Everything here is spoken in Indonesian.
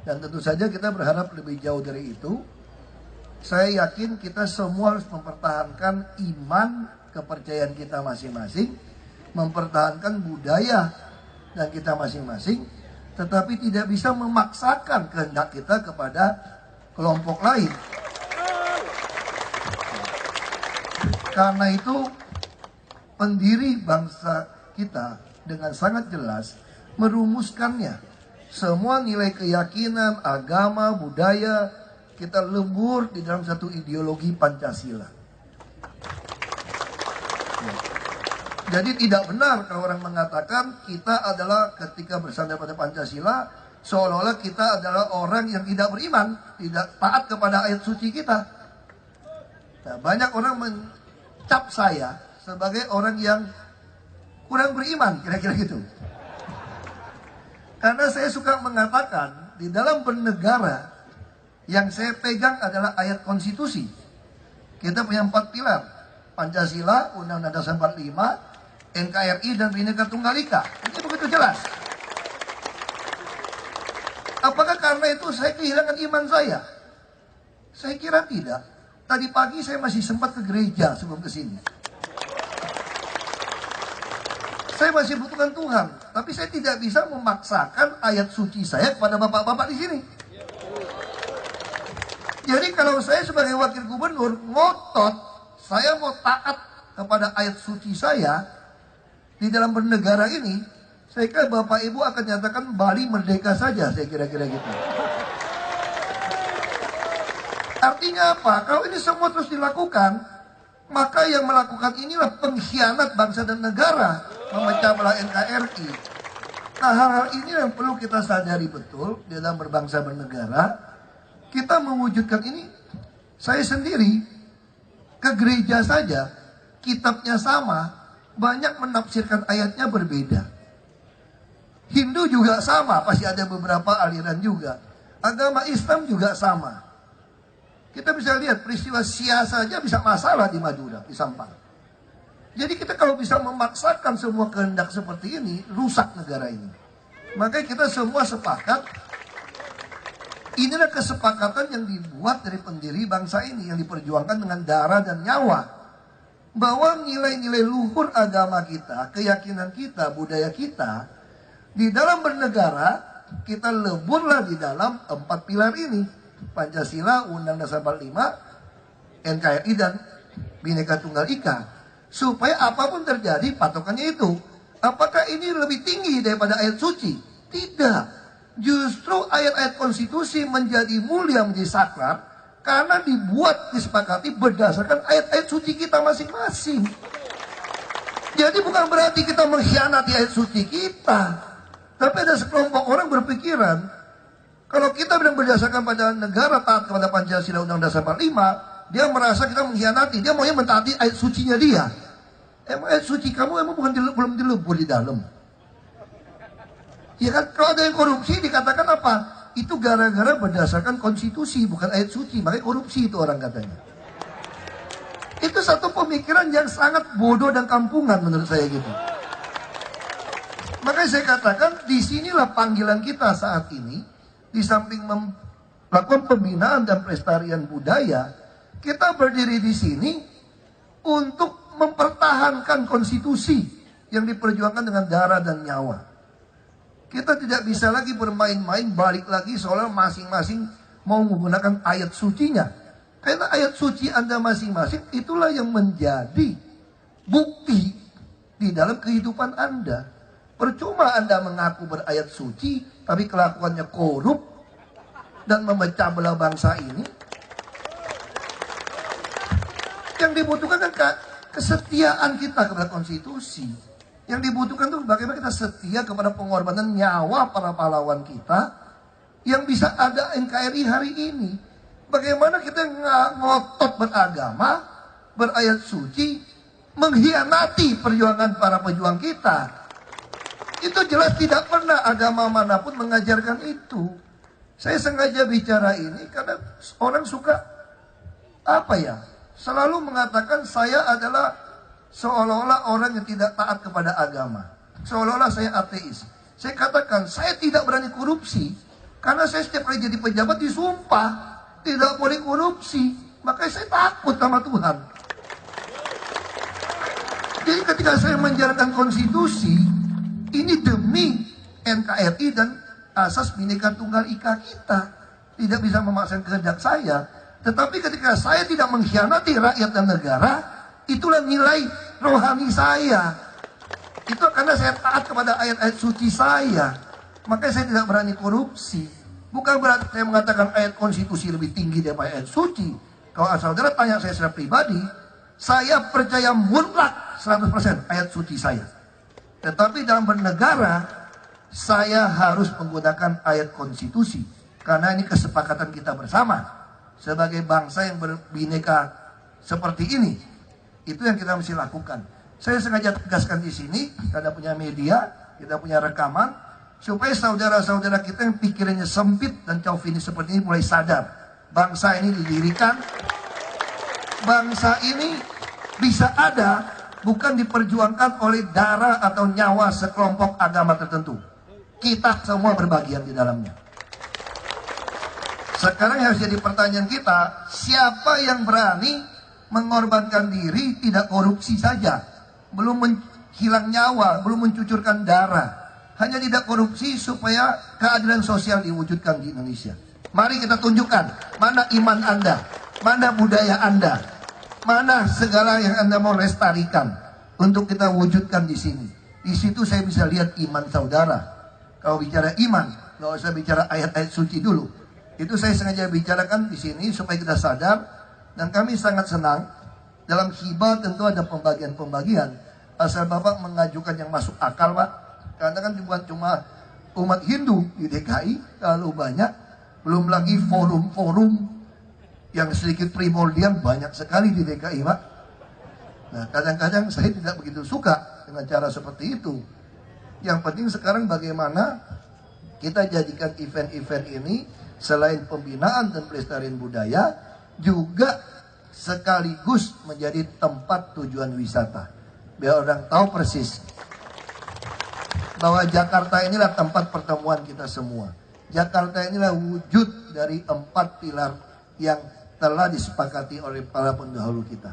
Dan tentu saja kita berharap lebih jauh dari itu. Saya yakin kita semua harus mempertahankan iman, kepercayaan kita masing-masing, mempertahankan budaya dan kita masing-masing, tetapi tidak bisa memaksakan kehendak kita kepada kelompok lain. Karena itu pendiri bangsa kita dengan sangat jelas merumuskannya. Semua nilai keyakinan, agama, budaya kita lebur di dalam satu ideologi Pancasila. Ya. Jadi tidak benar kalau orang mengatakan kita adalah ketika bersandar pada Pancasila seolah-olah kita adalah orang yang tidak beriman, tidak taat kepada ayat suci kita. Nah, banyak orang mencap saya sebagai orang yang kurang beriman, kira-kira gitu. Karena saya suka mengatakan di dalam bernegara yang saya pegang adalah ayat konstitusi. Kita punya 4 pilar: Pancasila, Undang-Undang Dasar 45, NKRI, dan Bhinneka Tunggal Ika. Ini begitu jelas. Apakah karena itu saya kehilangan iman saya? Saya kira tidak. Tadi pagi saya masih sempat ke gereja sebelum ke sini. Saya masih butuhkan Tuhan, tapi saya tidak bisa memaksakan ayat suci saya kepada bapak-bapak di sini. Jadi kalau saya sebagai wakil gubernur ngotot, saya mau taat kepada ayat suci saya di dalam bernegara ini, saya kira bapak ibu akan nyatakan Bali merdeka saja, saya kira-kira gitu. Artinya apa? Kalau ini semua terus dilakukan, maka yang melakukan inilah pengkhianat bangsa dan negara, memecah belah NKRI. Nah, hal-hal ini yang perlu kita sadari betul di dalam berbangsa bernegara. Kita mewujudkan ini, saya sendiri ke gereja saja, kitabnya sama, banyak menafsirkan ayatnya berbeda. Hindu juga sama, pasti ada beberapa aliran juga. Agama Islam juga sama. Kita bisa lihat peristiwa Sia saja bisa masalah di Madura, di Sampang. Jadi kita kalau bisa memaksakan semua kehendak seperti ini, rusak negara ini. Makanya kita semua sepakat, inilah kesepakatan yang dibuat dari pendiri bangsa ini, yang diperjuangkan dengan darah dan nyawa. Bahwa nilai-nilai luhur agama kita, keyakinan kita, budaya kita, di dalam bernegara, kita leburlah di dalam 4 pilar ini. Pancasila, Undang-Undang Dasar 45, NKRI, dan Bhinneka Tunggal Ika. Supaya apapun terjadi, patokannya itu. Apakah ini lebih tinggi daripada ayat suci? Tidak. Justru ayat-ayat konstitusi menjadi mulia, menjadi sakral, karena dibuat, disepakati berdasarkan ayat-ayat suci kita masing-masing. Jadi bukan berarti kita mengkhianati ayat suci kita. Tapi ada sekelompok orang berpikiran, kalau kita bilang berdasarkan pada negara taat kepada Pancasila, Undang-Undang Dasar 45, dia merasa kita mengkhianati. Dia maunya mentaati ayat sucinya dia. Emang ayat suci kamu emang bukan belum dilebur di dalam? Ya kan, kalau ada yang korupsi dikatakan apa? Itu gara-gara berdasarkan konstitusi, bukan ayat suci. Makanya korupsi itu orang katanya. Itu satu pemikiran yang sangat bodoh dan kampungan menurut saya gitu. Makanya saya katakan, disinilah panggilan kita saat ini. Di samping melakukan pembinaan dan pelestarian budaya, kita berdiri di sini untuk mempertahankan konstitusi yang diperjuangkan dengan darah dan nyawa. Kita tidak bisa lagi bermain-main, balik lagi seolah masing-masing mau menggunakan ayat sucinya. Karena ayat suci Anda masing-masing itulah yang menjadi bukti di dalam kehidupan Anda. Percuma Anda mengaku berayat suci, tapi kelakuannya korup dan memecah belah bangsa ini. Yang dibutuhkan kan kesetiaan kita kepada konstitusi. Yang dibutuhkan itu bagaimana kita setia kepada pengorbanan nyawa para pahlawan kita yang bisa ada NKRI hari ini. Bagaimana kita ngotot beragama, berayat suci, mengkhianati perjuangan para pejuang kita. Itu jelas tidak pernah agama manapun mengajarkan itu. Saya sengaja bicara ini karena orang suka apa ya? Selalu mengatakan saya adalah seolah-olah orang yang tidak taat kepada agama. Seolah-olah saya ateis. Saya katakan saya tidak berani korupsi. Karena saya setiap kali jadi pejabat disumpah tidak boleh korupsi. Makanya saya takut sama Tuhan. Jadi ketika saya menjalankan konstitusi, ini demi NKRI dan asas Bhinneka Tunggal Ika kita. Tidak bisa memaksakan kehendak saya. Tetapi ketika saya tidak mengkhianati rakyat dan negara, itulah nilai rohani saya. Itu karena saya taat kepada ayat-ayat suci saya. Makanya saya tidak berani korupsi. Bukan berarti saya mengatakan ayat konstitusi lebih tinggi daripada ayat suci. Kalau saudara tanya saya secara pribadi, saya percaya mutlak 100% ayat suci saya. Tetapi dalam bernegara, saya harus menggunakan ayat konstitusi. Karena ini kesepakatan kita bersama. Sebagai bangsa yang berbineka seperti ini. Itu yang kita mesti lakukan. Saya sengaja tegaskan di sini, karena punya media, kita punya rekaman, supaya saudara-saudara kita yang pikirannya sempit dan chauvinis seperti ini mulai sadar. Bangsa ini didirikan, bangsa ini bisa ada bukan diperjuangkan oleh darah atau nyawa sekelompok agama tertentu. Kita semua berbagian di dalamnya. Sekarang harus jadi pertanyaan kita, siapa yang berani mengorbankan diri tidak korupsi saja, belum hilang nyawa, belum mencucurkan darah, hanya tidak korupsi supaya keadilan sosial diwujudkan di Indonesia. Mari kita tunjukkan mana iman Anda, mana budaya Anda, mana segala yang Anda mau lestarikan untuk kita wujudkan di sini. Di situ saya bisa lihat iman saudara. Kalau bicara iman, nggak usah bicara ayat-ayat suci dulu. Itu saya sengaja bicarakan di sini supaya kita sadar, dan kami sangat senang dalam hibah tentu ada pembagian-pembagian. Asal Bapak mengajukan yang masuk akal, Pak. Karena kan bukan cuma umat Hindu di DKI, terlalu banyak. Belum lagi forum-forum yang sedikit primordial banyak sekali di DKI, Pak. Nah, kadang-kadang saya tidak begitu suka dengan cara seperti itu. Yang penting sekarang bagaimana kita jadikan event-event ini selain pembinaan dan pelestarian budaya, juga sekaligus menjadi tempat tujuan wisata. Biar orang tahu persis bahwa Jakarta inilah tempat pertemuan kita semua. Jakarta inilah wujud dari 4 pilar yang telah disepakati oleh para pendahulu kita.